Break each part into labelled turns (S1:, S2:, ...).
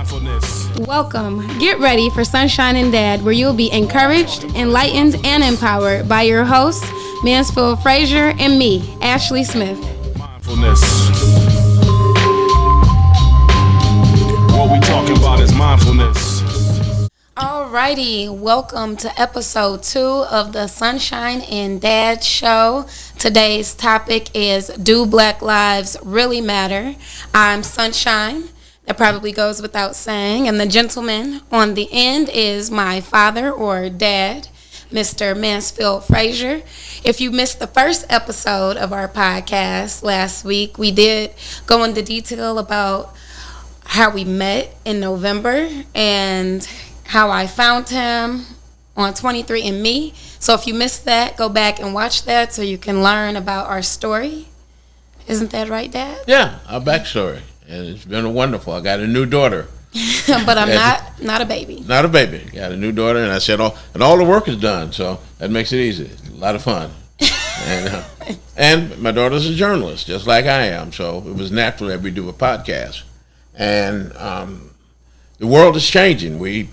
S1: Mindfulness.
S2: Welcome. Get ready for Sunshine and Dad, where you'll be encouraged, enlightened, and empowered by your hosts, Mansfield Frazier, and me, Ashley Smith.
S1: Mindfulness. What we talking about is mindfulness.
S2: Alrighty, welcome to episode 2 of the Sunshine and Dad show. Today's topic is, do Black Lives really matter? I'm Sunshine. That probably goes without saying. And the gentleman on the end is my father or dad, Mr. Mansfield Frazier. If you missed the first episode of our podcast last week, we did go into detail about how we met in November and how I found him on 23andMe. So if you missed that, go back and watch that so you can learn about our story. Isn't that right, Dad?
S3: Yeah, our backstory. And it's been wonderful. I got a new daughter.
S2: But I'm not a baby.
S3: Not a baby. Got a new daughter, and I said, all the work is done, so that makes it easy. A lot of fun. And my daughter's a journalist, just like I am, so it was natural that we do a podcast. And the world is changing. We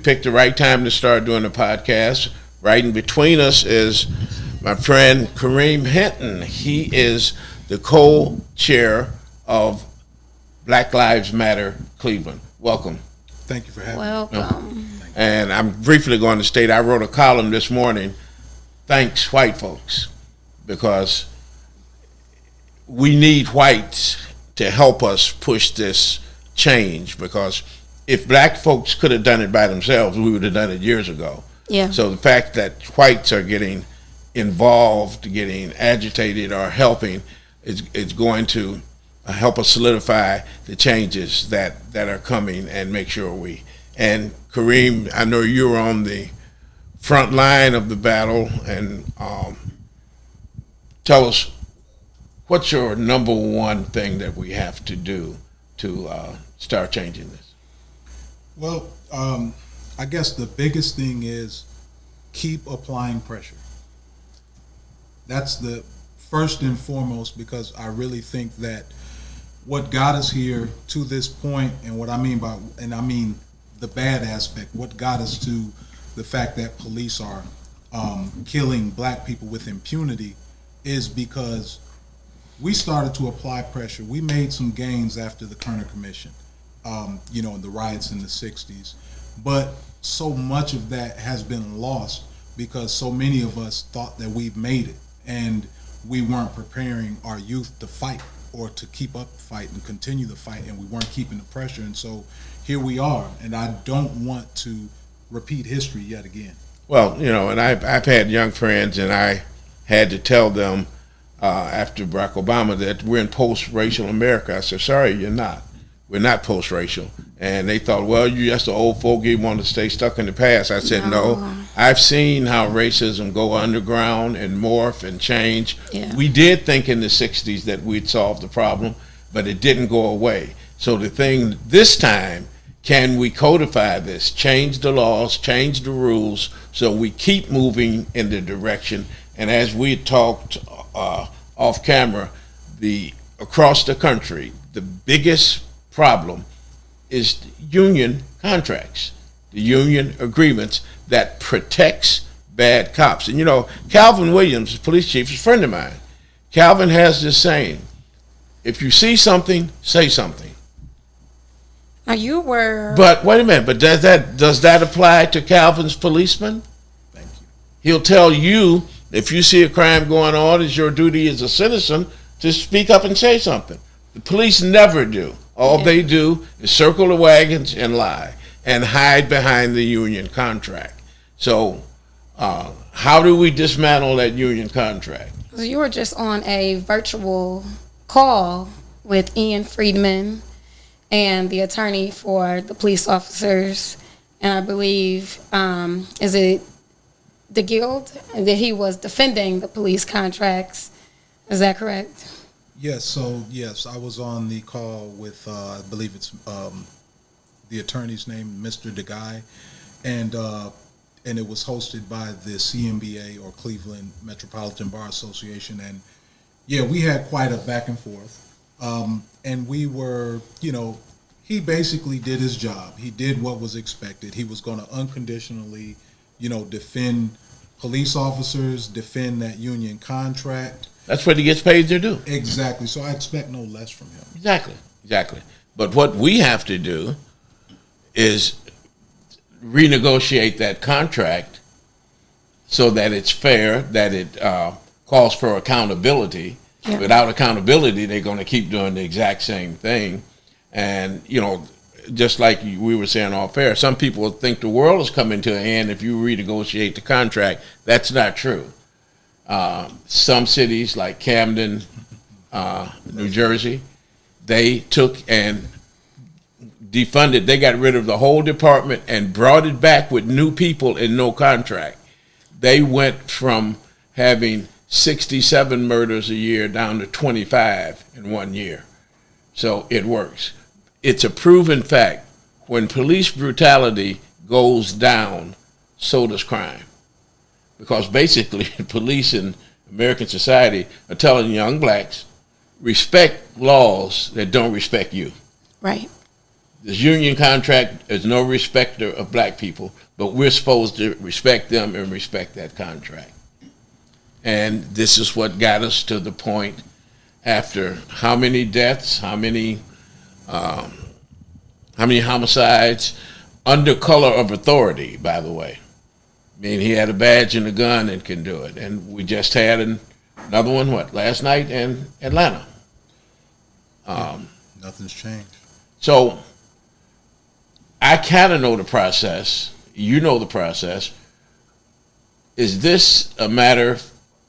S3: picked the right time to start doing the podcast. Right in between us is my friend Kareem Hinton. He is the co-chair of Black Lives Matter Cleveland. Welcome.
S4: Thank you for having
S2: me. Welcome.
S3: And I'm briefly going to state, I wrote a column this morning, thanks white folks, because we need whites to help us push this change, because if black folks could have done it by themselves, we would have done it years ago.
S2: Yeah.
S3: So the fact that whites are getting involved, getting agitated, or helping is going to help us solidify the changes that are coming and make sure we. And Kareem, I know you're on the front line of the battle, and tell us, what's your number one thing that we have to do to start changing this?
S4: Well, I guess the biggest thing is keep applying pressure. That's the first and foremost, because I really think that what got us here to this point, and what I mean by, and I mean the bad aspect, what got us to the fact that police are killing black people with impunity, is because we started to apply pressure. We made some gains after the Kerner Commission, the riots in the 60s. But so much of that has been lost because so many of us thought that we've made it, and we weren't preparing our youth to fight or to keep up the fight and continue the fight, and we weren't keeping the pressure. And so here we are, and I don't want to repeat history yet again.
S3: Well, and I've had young friends, and I had to tell them after Barack Obama that we're in post-racial America. I said, sorry, you're not. We're not post-racial. And they thought, well, you're just an old fogey, you want to stay stuck in the past. I said, no. I've seen how racism go underground and morph and change.
S2: Yeah.
S3: We did think in the 60s that we'd solve the problem, but it didn't go away. So the thing this time, can we codify this, change the laws, change the rules, so we keep moving in the direction? And as we talked off camera, across the country, the biggest problem is union contracts, the union agreements that protects bad cops. And Calvin Williams, the police chief, is a friend of mine. Calvin has this saying, if you see something, say something.
S2: Now you were...
S3: But wait a minute, but does that apply to Calvin's policeman?
S4: Thank you.
S3: He'll tell you, if you see a crime going on, it's your duty as a citizen to speak up and say something. The police never do. All they do is circle the wagons and lie and hide behind the union contract. So how do we dismantle that union contract?
S2: You were just on a virtual call with Ian Friedman and the attorney for the police officers, and I believe, is it the Guild? And that he was defending the police contracts. Is that correct?
S4: Yes, so yes, I was on the call with, I believe it's the attorney's name, Mr. DeGuy, and it was hosted by the CMBA, or Cleveland Metropolitan Bar Association, and yeah, we had quite a back and forth, and we were, he basically did his job. He did what was expected. He was going to unconditionally, defend police officers, defend that union contract.
S3: That's what he gets paid to do.
S4: Exactly. So I expect no less from him.
S3: Exactly. But what we have to do is renegotiate that contract so that it's fair, that it calls for accountability. Yeah. Without accountability, they're going to keep doing the exact same thing. And, just like we were saying off air, some people think the world is coming to an end if you renegotiate the contract. That's not true. Some cities like Camden, New Jersey, they took and defunded. They got rid of the whole department and brought it back with new people and no contract. They went from having 67 murders a year down to 25 in 1 year. So it works. It's a proven fact. When police brutality goes down, so does crime. Because basically, police in American society are telling young blacks, respect laws that don't respect you.
S2: Right.
S3: This union contract is no respecter of black people, but we're supposed to respect them and respect that contract. And this is what got us to the point after how many deaths, how many homicides, under color of authority, by the way. I mean, he had a badge and a gun and can do it. And we just had another one, last night in Atlanta.
S4: Nothing's changed.
S3: So I kind of know the process. You know the process. Is this a matter,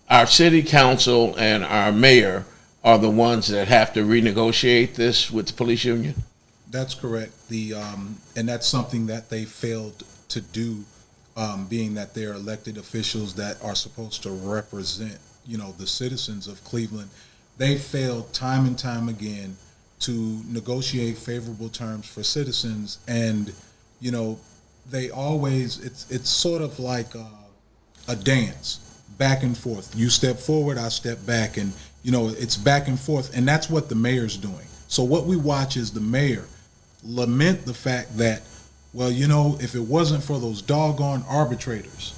S3: our city council and our mayor are the ones that have to renegotiate this with the police union?
S4: That's correct. And that's something that they failed to do, being that they're elected officials that are supposed to represent, the citizens of Cleveland. They failed time and time again to negotiate favorable terms for citizens, and they always it's sort of like a dance, back and forth. You step forward, I step back, and it's back and forth, and that's what the mayor's doing. So what we watch is the mayor lament the fact that, if it wasn't for those doggone arbitrators,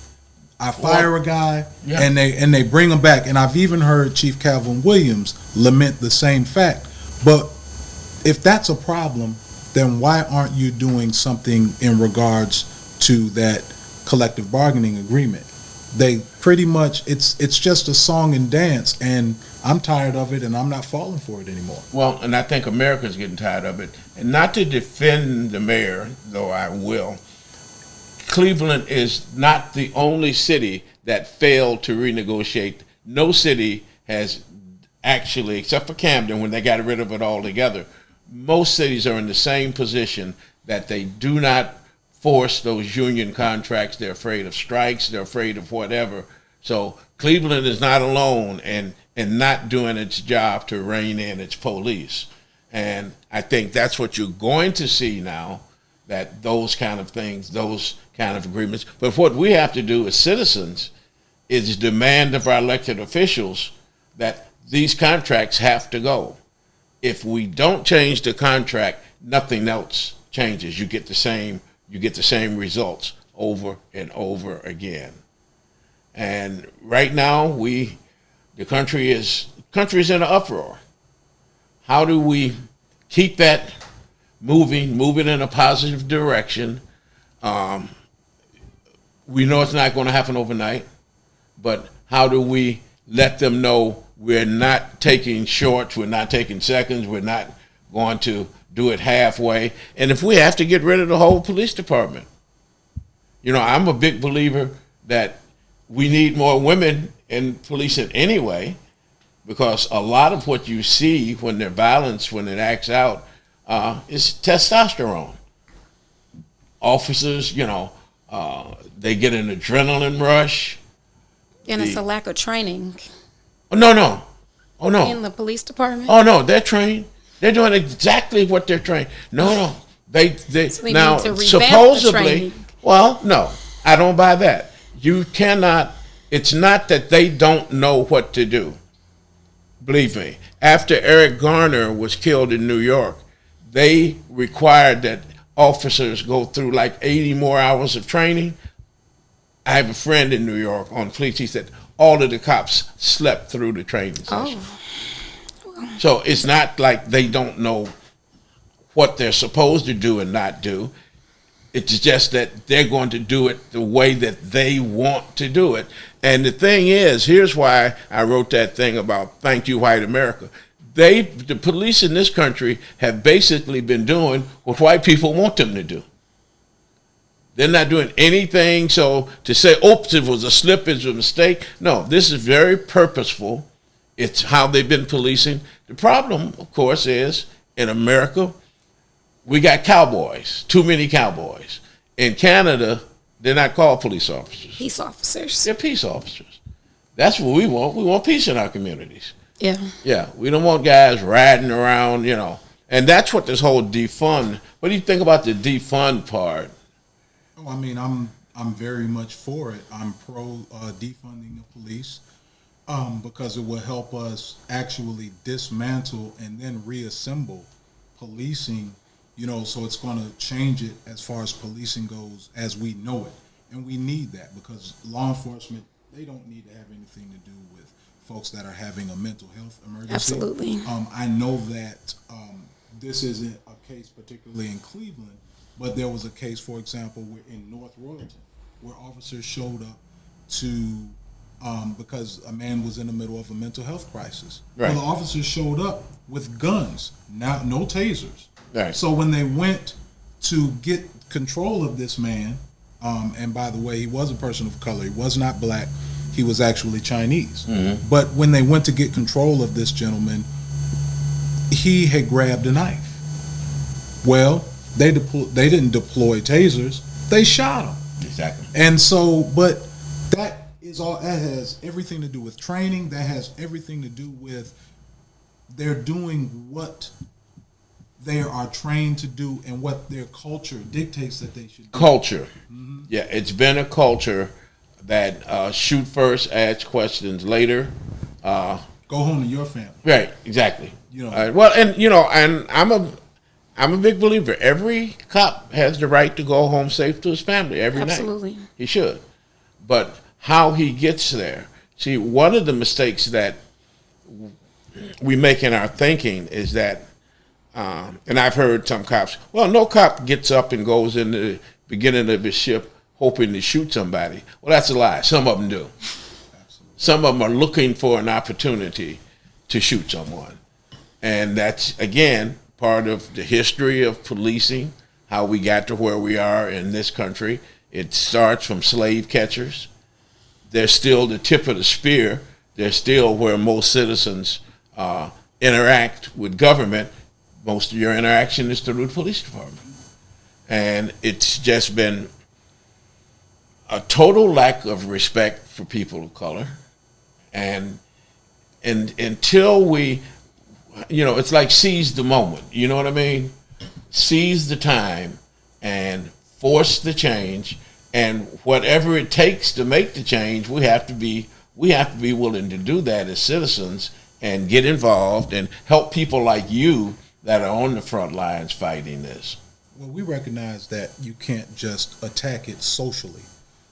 S4: I fire a guy, yeah, and they bring him back. And I've even heard Chief Calvin Williams lament the same fact. But if that's a problem, then why aren't you doing something in regards to that collective bargaining agreement? They pretty much, it's just a song and dance, and I'm tired of it, and I'm not falling for it anymore.
S3: Well, and I think America's getting tired of it. And not to defend the mayor, though I will, Cleveland is not the only city that failed to renegotiate. No city has actually, except for Camden, when they got rid of it altogether, most cities are in the same position that they do not force those union contracts. They're afraid of strikes. They're afraid of whatever. So Cleveland is not alone and not doing its job to rein in its police. And I think that's what you're going to see now, that those kind of things, those kind of agreements. But what we have to do as citizens is demand of our elected officials that these contracts have to go. If we don't change the contract, nothing else changes. You get the same results over and over again. And right now, the country is in an uproar. How do we keep that moving in a positive direction? We know it's not going to happen overnight, but how do we let them know we're not taking shorts, we're not taking seconds, we're not going to do it halfway? And if we have to get rid of the whole police department, I'm a big believer that we need more women in policing anyway, because a lot of what you see when they're violence, when it acts out, is testosterone. Officers, they get an adrenaline rush.
S2: And it's a lack of training.
S3: No. Oh, no.
S2: In the police department?
S3: Oh, no, they're trained. They're doing exactly what they're trained. No. They
S2: so
S3: now,
S2: need to revamp
S3: supposedly,
S2: the training.
S3: Well, no, I don't buy that. You cannot, it's not that they don't know what to do. Believe me, after Eric Garner was killed in New York, they required that officers go through like 80 more hours of training. I have a friend in New York on police. He said all of the cops slept through the training session. So it's not like they don't know what they're supposed to do and not do. It's just that they're going to do it the way that they want to do it. And the thing is, here's why I wrote that thing about thank you, white America. The police in this country have basically been doing what white people want them to do. They're not doing anything so to say, oops, it was a slip, it's a mistake. No, this is very purposeful. It's how they've been policing. The problem, of course, is in America, we got cowboys, too many cowboys. In Canada, they're not called police officers.
S2: Peace officers.
S3: They're peace officers. That's what we want. We want peace in our communities.
S2: Yeah.
S3: Yeah, we don't want guys riding around, And that's what this whole defund. What do you think about the defund part?
S4: Oh, I mean, I'm very much for it. I'm pro defunding the police because it will help us actually dismantle and then reassemble policing. So it's going to change it as far as policing goes as we know it. And we need that because law enforcement, they don't need to have anything to do with folks that are having a mental health emergency.
S2: Absolutely.
S4: I know that this isn't a case particularly in Cleveland, but there was a case, for example, in North Royalton where officers showed up to because a man was in the middle of a mental health crisis.
S3: Right.
S4: Well, the officers showed up with guns, no tasers.
S3: Right.
S4: So when they went to get control of this man, and by the way, he was a person of color. He was not black. He was actually Chinese. Mm-hmm. But when they went to get control of this gentleman, he had grabbed a knife. Well, they didn't deploy tasers. They shot him.
S3: Exactly.
S4: And so, but that has everything to do with training. That has everything to do with they're doing what they are trained to do and what their culture dictates that they should do.
S3: Culture. Mm-hmm. Yeah, it's been a culture that shoot first, ask questions later.
S4: Go home to your family.
S3: Right, exactly. And I'm a big believer. Every cop has the right to go home safe to his family every night.
S2: Absolutely.
S3: He should. But how he gets there. See, one of the mistakes that we make in our thinking is that and I've heard some cops, well, no cop gets up and goes in the beginning of his shift hoping to shoot somebody. Well, that's a lie. Some of them do. Absolutely. Some of them are looking for an opportunity to shoot someone. And that's, again, part of the history of policing, how we got to where we are in this country. It starts from slave catchers. They're still the tip of the spear. They're still where most citizens interact with government. Most of your interaction is through the police department. And it's just been a total lack of respect for people of color. And until we, it's like seize the moment. You know what I mean? Seize the time and force the change. And whatever it takes to make the change, we have to be willing to do that as citizens and get involved and help people like you that are on the front lines fighting this.
S4: Well, we recognize that you can't just attack it socially.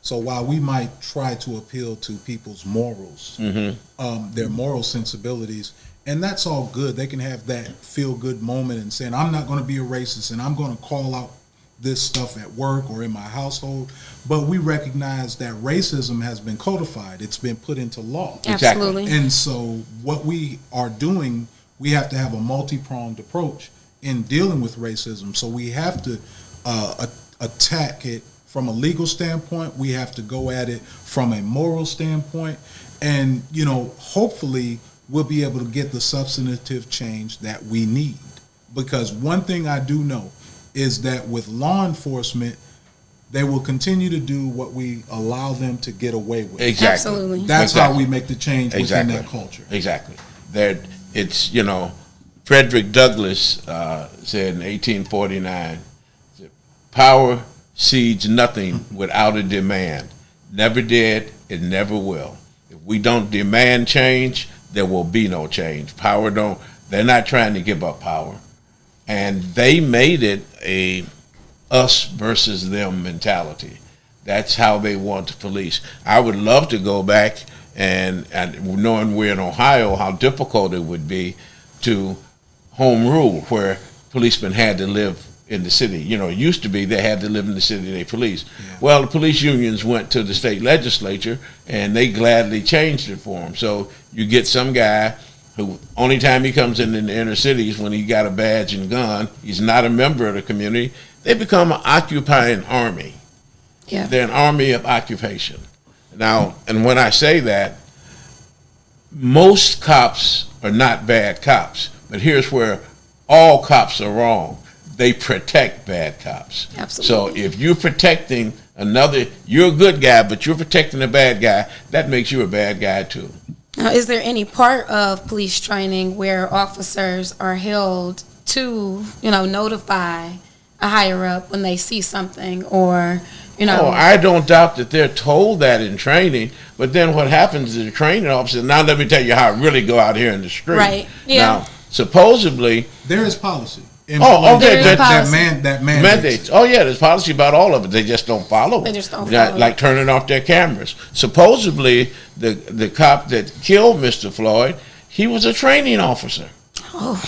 S4: So while we might try to appeal to people's morals, their moral sensibilities, and that's all good. They can have that feel-good moment and saying, I'm not going to be a racist and I'm going to call out this stuff at work or in my household. But we recognize that racism has been codified. It's been put into law.
S2: Absolutely.
S4: And so what we are doing, we have to have a multi-pronged approach in dealing with racism. So we have to attack it from a legal standpoint. We have to go at it from a moral standpoint. And, hopefully we'll be able to get the substantive change that we need. Because one thing I do know is that with law enforcement, they will continue to do what we allow them to get away with.
S3: Exactly.
S2: Absolutely.
S4: That's how we make the change within that culture.
S3: Exactly. It's, Frederick Douglass said in 1849, power cedes nothing without a demand. Never did, it never will. If we don't demand change, there will be no change. They're not trying to give up power. and they made it a us versus them mentality. That's how they want to police. I would love to go back and knowing we're in Ohio, how difficult it would be to home rule where policemen had to live in the city. You know, it used to be they had to live in the city they police. Yeah. Well, the police unions went to the state legislature and they gladly changed it for them. So you get some guy who only time he comes in the inner cities when he got a badge and gun, he's not a member of the community. They become an occupying army.
S2: Yeah.
S3: They're an army of occupation. Now, and when I say that, most cops are not bad cops, but here's where all cops are wrong. They protect bad cops.
S2: Absolutely.
S3: So if you're protecting another, you're a good guy, but you're protecting a bad guy, that makes you a bad guy too.
S2: Now, is there any part of police training where officers are held to, notify a higher up when they see something or,
S3: Oh, I don't doubt that they're told that in training, but then what happens is the training officer, now let me tell you how it really go out here in the street.
S2: Right, yeah.
S3: Now, supposedly...
S4: There is policy.
S3: That
S4: mandates.
S3: Oh, yeah, there's policy about all of it. They just don't follow it.
S2: They just don't follow it.
S3: Like turning off their cameras. Supposedly, the cop that killed Mr. Floyd, he was a training officer.
S2: Oh.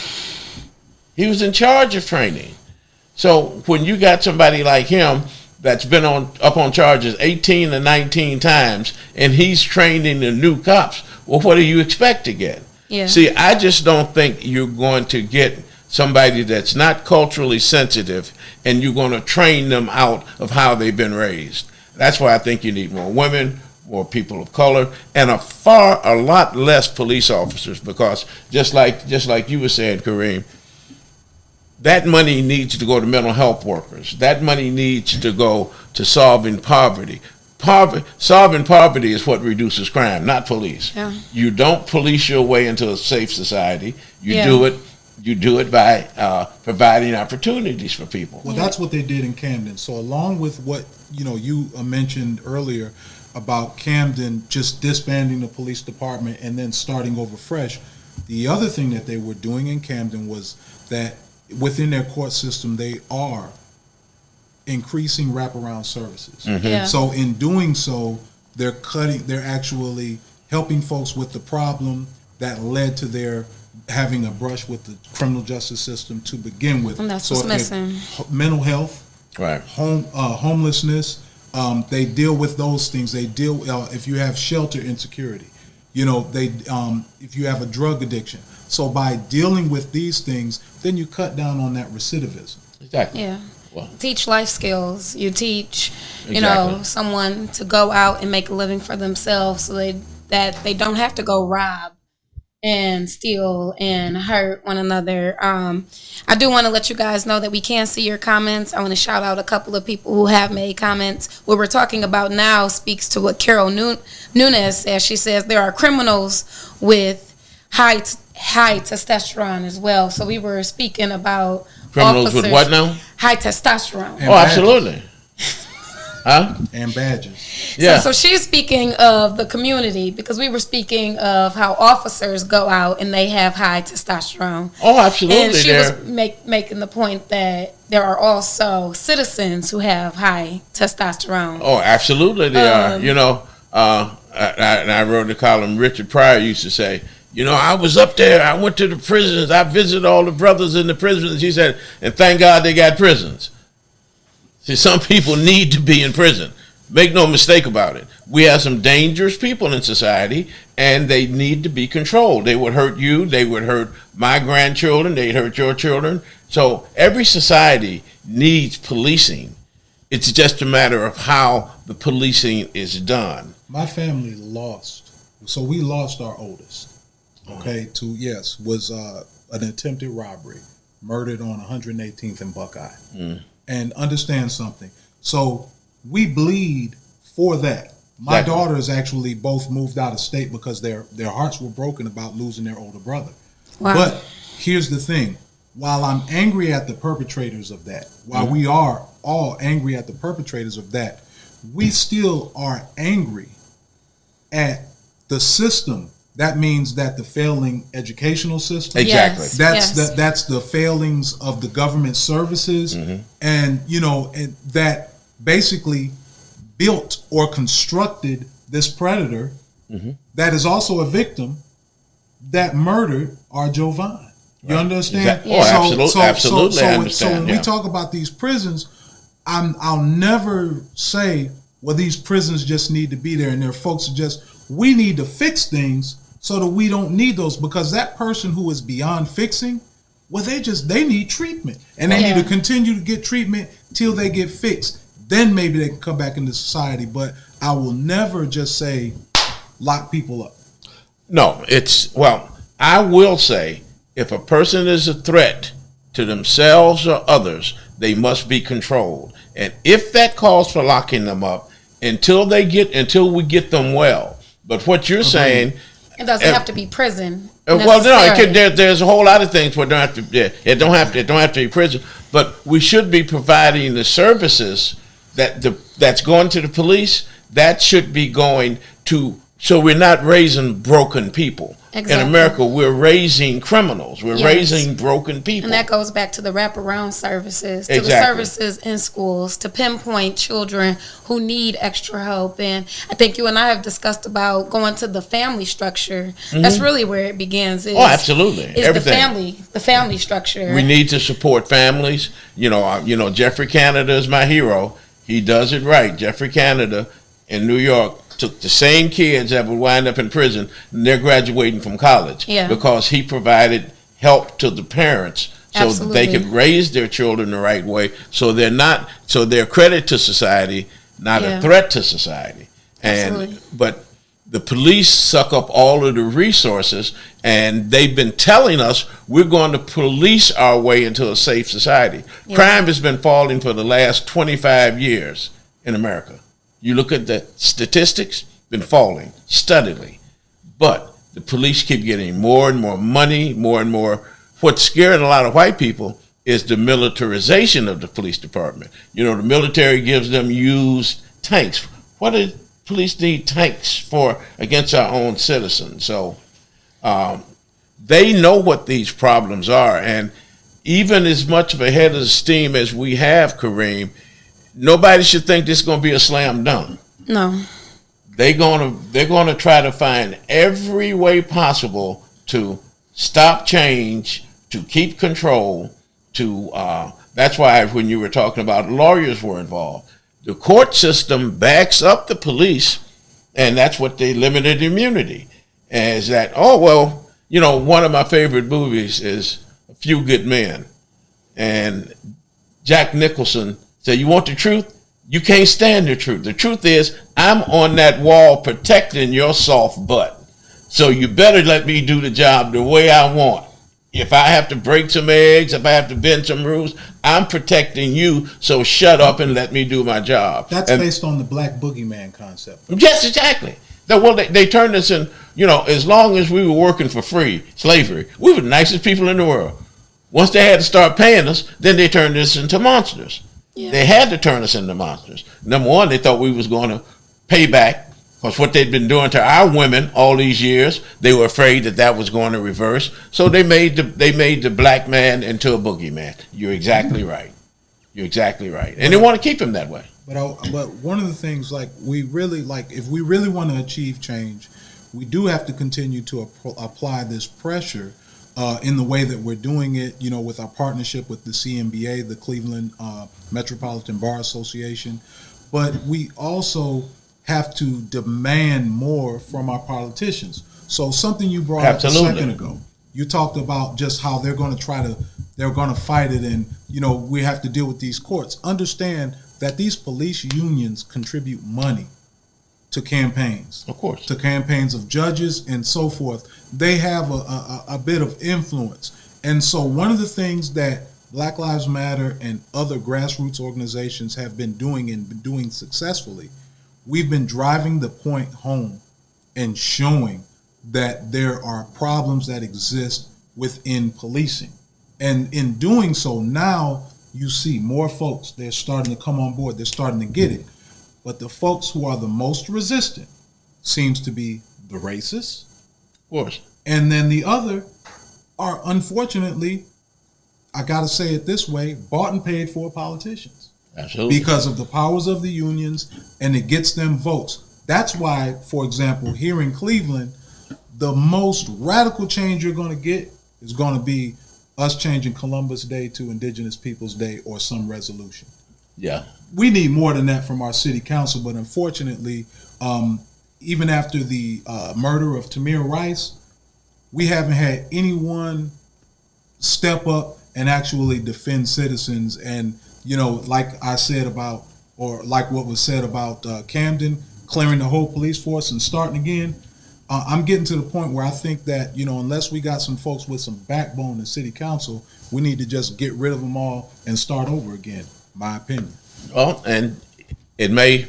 S3: He was in charge of training. So when you got somebody like him that's been up on charges 18 to 19 times, and he's training the new cops, well, what do you expect to get?
S2: Yeah.
S3: See, I just don't think you're going to get somebody that's not culturally sensitive and you're going to train them out of how they've been raised. That's why I think you need more women, more people of color, and a lot less police officers, because just like you were saying, Kareem, that money needs to go to mental health workers. That money needs to go to solving poverty. Solving poverty is what reduces crime, not police.
S2: Yeah.
S3: You don't police your way into a safe society. You
S2: Yeah.
S3: do it by providing opportunities for people.
S4: Well, that's what they did in Camden. So along with what you mentioned earlier about Camden just disbanding the police department and then starting over fresh, the other thing that they were doing in Camden was that within their court system, they are increasing wraparound services.
S3: Mm-hmm.
S2: Yeah.
S4: So in doing so, they're actually helping folks with the problem that led to their having a brush with the criminal justice system to begin with.
S2: And that's
S4: so
S2: what's missing.
S4: Mental health,
S3: Right.
S4: homelessness, they deal with those things. They deal if you have shelter insecurity, if you have a drug addiction. So by dealing with these things, then you cut down on that recidivism.
S3: Exactly.
S2: Yeah.
S3: Well,
S2: Teach life skills. You teach,
S3: Exactly.
S2: someone to go out and make a living for themselves so that they don't have to go rob and steal and hurt one another. I do want to let you guys know that we can see your comments. I want to shout out a couple of people who have made comments. What we're talking about now speaks to what Carol Nunes says. She says there are criminals with high testosterone as well. So we were speaking about
S3: criminals
S2: officers,
S3: with what now?
S2: high testosterone.
S4: And
S3: Oh, absolutely. Huh?
S4: And badges.
S3: Yeah.
S2: So she's speaking of the community because we were speaking of how officers go out and they have high testosterone.
S3: Oh, absolutely.
S2: And she was making the point that there are also citizens who have high testosterone.
S3: Oh, absolutely they are. I wrote the column. Richard Pryor used to say, I was up there. I went to the prisons. I visited all the brothers in the prisons. He said, and thank God they got prisons. See, some people need to be in prison. Make no mistake about it. We have some dangerous people in society, and they need to be controlled. They would hurt you. They would hurt my grandchildren. They'd hurt your children. So every society needs policing. It's just a matter of how the policing is done.
S4: My family lost. So we lost our oldest. Okay, was an attempted robbery, murdered on 118th and Buckeye. And understand something. So we bleed for that. My daughters actually both moved out of state because their hearts were broken about losing their older brother.
S2: Wow.
S4: But here's the thing. While I'm angry at the perpetrators of that, while we are all angry at the perpetrators of that, we still are angry at the system that means that the failing educational system,
S3: Exactly.
S4: that's the failings of the government services, and and that basically built or constructed this predator that is also a victim that murdered our Jovan. You understand?
S3: Oh, absolutely. I understand.
S4: So when we talk about these prisons, I'll never say, well, these prisons just need to be there, and there are folks who we need to fix things so that we don't need those, because that person who is beyond fixing, well, they need treatment, and they need to continue to get treatment till they get fixed. Then maybe they can come back into society. But I will never just say lock people up.
S3: No, I will say, if a person is a threat to themselves or others, they must be controlled. And if that calls for locking them up until we get them well. But what you're saying,
S2: it doesn't have to be prison.
S3: Well, no, there's a whole lot of things where it don't have to be prison. But we should be providing the services that's going to the police. That should be going to. So we're not raising broken people. Exactly. In America, we're raising criminals. We're raising broken people.
S2: And that goes back to the wraparound services, to the services in schools, to pinpoint children who need extra help. And I think you and I have discussed about going to the family structure. That's really where it begins.
S3: Absolutely.
S2: Is the family structure.
S3: We need to support families. Jeffrey Canada is my hero. He does it right. Jeffrey Canada in New York took the same kids that would wind up in prison, and they're graduating from college because he provided help to the parents so that they could raise their children the right way, so they're a credit to society, not a threat to society. But the police suck up all of the resources, and they've been telling us we're going to police our way into a safe society. Crime has been falling for the last 25 years in America. You look at the statistics, been falling steadily. But the police keep getting more and more money, more and more. What's scaring a lot of white people is the militarization of the police department. The military gives them used tanks. What do police need tanks for against our own citizens? So they know what these problems are. And even as much of a head of steam as we have, Kareem, nobody should think this is going to be a slam dunk.
S2: No.
S3: They're going to try to find every way possible to stop change, to keep control, that's why when you were talking about lawyers were involved. The court system backs up the police, and that's what they limited immunity. Is that, one of my favorite movies is A Few Good Men. And Jack Nicholson said, you want the truth? You can't stand the truth. The truth is, I'm on that wall protecting your soft butt. So you better let me do the job the way I want. If I have to break some eggs, if I have to bend some rules, I'm protecting you, so shut up and let me do my job.
S4: That's based on the black boogeyman concept.
S3: Yes, exactly. They turned us in, as long as we were working for free, slavery, we were the nicest people in the world. Once they had to start paying us, then they turned us into monsters. Yeah. They had to turn us into monsters. Number one, they thought we was going to pay back, because what they'd been doing to our women all these years, they were afraid that was going to reverse. So they made the black man into a boogeyman. You're exactly right. You're exactly right. And they want to keep him that way.
S4: But one of the things, if we really want to achieve change, we do have to continue to apply this pressure in the way that we're doing it, with our partnership with the CMBA, the Cleveland Metropolitan Bar Association. But we also have to demand more from our politicians. So something you brought up a second ago, you talked about just how they're going to fight it, and we have to deal with these courts. Understand that these police unions contribute money to campaigns,
S3: of course,
S4: to campaigns of judges and so forth. They have a bit of influence, and so one of the things that Black Lives Matter and other grassroots organizations have been doing and been doing successfully, we've been driving the point home and showing that there are problems that exist within policing. And in doing so, now you see more folks, they're starting to come on board, they're starting to get it. But the folks who are the most resistant seems to be the racists,
S3: course.
S4: And then the other are, unfortunately, I got to say it this way, bought and paid for politicians.
S3: Absolutely.
S4: Because of the powers of the unions, and it gets them votes. That's why, for example, here in Cleveland, the most radical change you're going to get is going to be us changing Columbus Day to Indigenous Peoples Day or some resolution.
S3: Yeah.
S4: We need more than that from our city council, but unfortunately, even after the murder of Tamir Rice, we haven't had anyone step up and actually defend citizens. And, you know, like I said about, or like what was said about Camden, clearing the whole police force and starting again, I'm getting to the point where I think that, you know, unless we got some folks with some backbone in city council, we need to just get rid of them all and start over again, my opinion.
S3: Well, and it may,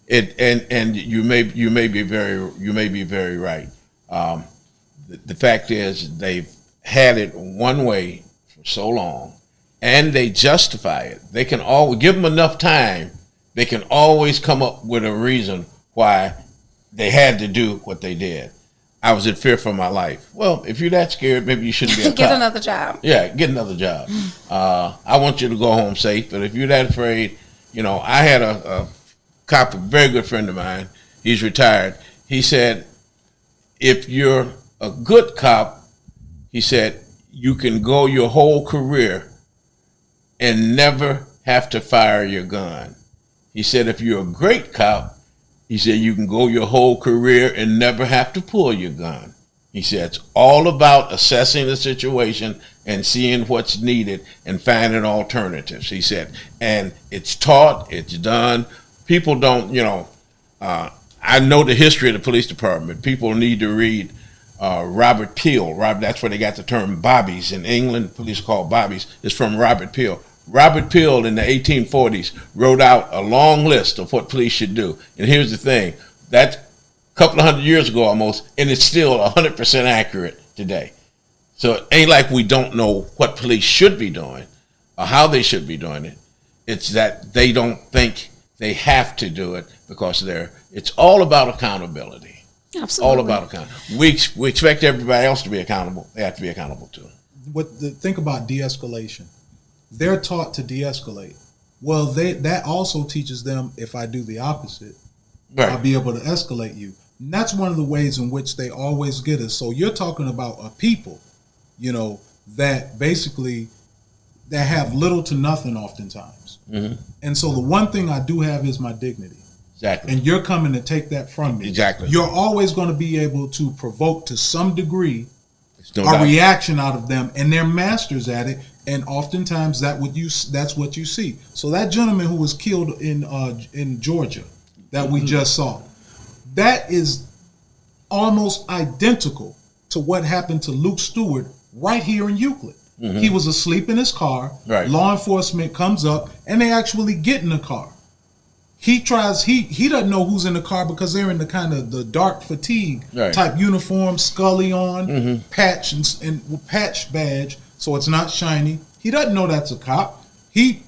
S3: and you may be very right. The fact is, they've had it one way for so long, and they justify it. They can always give them enough time. They can always come up with a reason why they had to do what they did. I was in fear for my life. Well, if you're that scared, maybe you shouldn't be a cop.
S2: Get another job.
S3: Yeah, get another job. I want you to go home safe, but if you're that afraid, you know, I had a cop, a very good friend of mine. He's retired. He said, if you're a good cop, he said, you can go your whole career and never have to fire your gun. He said, if you're a great cop, he said, you can go your whole career and never have to pull your gun. He said, it's all about assessing the situation and seeing what's needed and finding alternatives. He said, and it's taught, it's done. People don't, you know, I know the history of the police department. People need to read Robert Peel. That's where they got the term bobbies. In England, police call bobbies. It's from Robert Peel. Robert Peel in the 1840s wrote out a long list of what police should do. And here's the thing, that's a couple of 100 years ago almost, and it's still 100% accurate today. So it ain't like we don't know what police should be doing or how they should be doing it. It's that they don't think they have to do it because it's all about accountability.
S2: Absolutely.
S3: All about accountability. We expect everybody else to be accountable. They have to be accountable too.
S4: Think about de-escalation. They're taught to de-escalate. Well, that also teaches them, if I do the opposite,
S3: Right.
S4: I'll be able to escalate you. And that's one of the ways in which they always get us. So you're talking about a people, you know, that basically that have little to nothing oftentimes. Mm-hmm. And so the one thing I do have is my dignity.
S3: Exactly.
S4: And you're coming to take that from me.
S3: Exactly.
S4: You're always going to be able to provoke to some degree
S3: No
S4: a
S3: doubt.
S4: reaction out of them, and they're masters at it. And oftentimes that's what you see. So that gentleman who was killed in Georgia that we just saw, that is almost identical to what happened to Luke Stewart right here in Euclid. Mm-hmm. He was asleep in his car.
S3: Right.
S4: Law enforcement comes up and they actually get in the car. He doesn't know who's in the car because they're in the kind of the dark fatigue type uniform, Scully on, patch and patch badge, so it's not shiny. He doesn't know that's a cop. He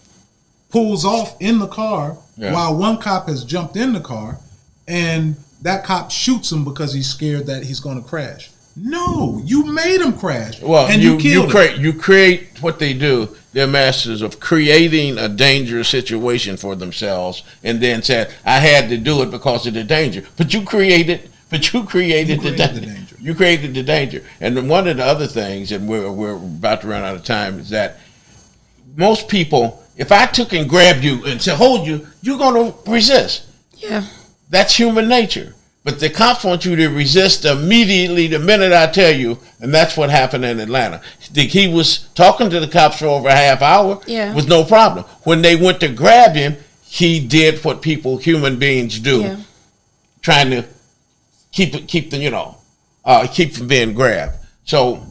S4: pulls off in the car while one cop has jumped in the car, and that cop shoots him because he's scared that he's going to crash. No, you made him crash.
S3: Well,
S4: and you killed him.
S3: You create what they do. They're masters of creating a dangerous situation for themselves, and then said, "I had to do it because of the danger." But you created the danger. You created the danger. And then one of the other things, and we're about to run out of time, is that most people, if I took and grabbed you and said, "Hold you," you're going to resist.
S2: Yeah.
S3: That's human nature. But the cops want you to resist immediately the minute I tell you, and that's what happened in Atlanta. He was talking to the cops for over a half hour with no problem. When they went to grab him, he did what human beings do, trying to keep from being grabbed. So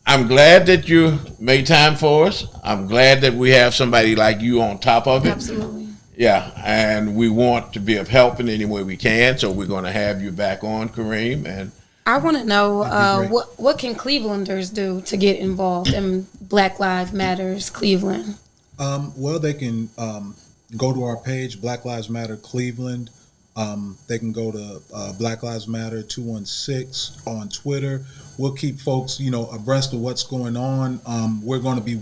S3: I'm glad that you made time for us. I'm glad that we have somebody like you on top of it.
S2: Absolutely.
S3: Yeah, and we want to be of help in any way we can, so we're going to have you back on, Kareem. And
S2: I want to know what can Clevelanders do to get involved in Black Lives Matters Cleveland?
S4: Well, they can go to our page, Black Lives Matter Cleveland. They can go to Black Lives Matter 216 on Twitter. We'll keep folks, abreast of what's going on. We're going to be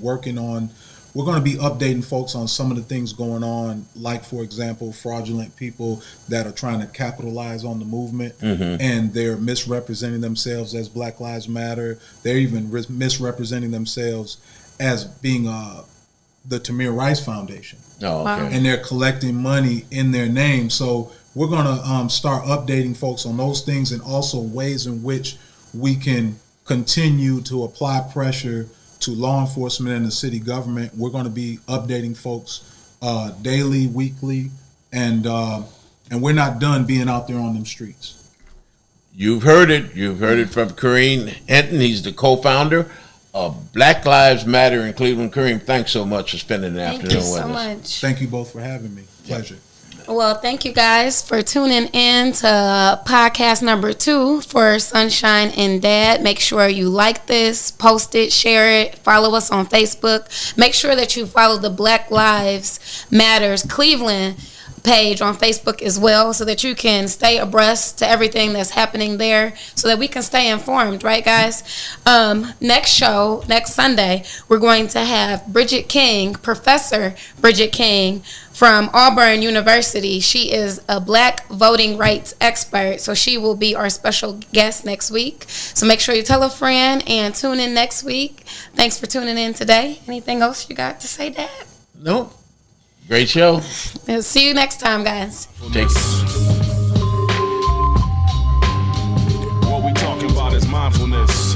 S4: updating folks on some of the things going on, like, for example, fraudulent people that are trying to capitalize on the movement, and they're misrepresenting themselves as Black Lives Matter. They're even misrepresenting themselves as being the Tamir Rice Foundation.
S3: Oh, okay.
S4: And they're collecting money in their name. So we're going to start updating folks on those things, and also ways in which we can continue to apply pressure to law enforcement and the city government. We're going to be updating folks daily, weekly, and we're not done being out there on them streets.
S3: You've heard it. You've heard it from Kareem Hinton. He's the co-founder of Black Lives Matter in Cleveland. Kareem, thanks so much for spending the afternoon with us.
S2: Thank you so much.
S4: Thank you both for having me. Pleasure.
S2: Well, thank you guys for tuning in to podcast number 2 for Sunshine and Dad. Make sure you like this, post it, share it, follow us on Facebook. Make sure that you follow the Black Lives Matters Cleveland page on Facebook as well, so that you can stay abreast to everything that's happening there, so that we can stay informed, right, guys? Next Sunday, we're going to have Professor Bridget King from Auburn University. She is a Black voting rights expert, so she will be our special guest next week. So make sure you tell a friend and tune in next week. Thanks for tuning in today. Anything else you got to say, Dad?
S3: Nope. Great show.
S2: We'll see you next time, guys.
S1: What we talking about is mindfulness.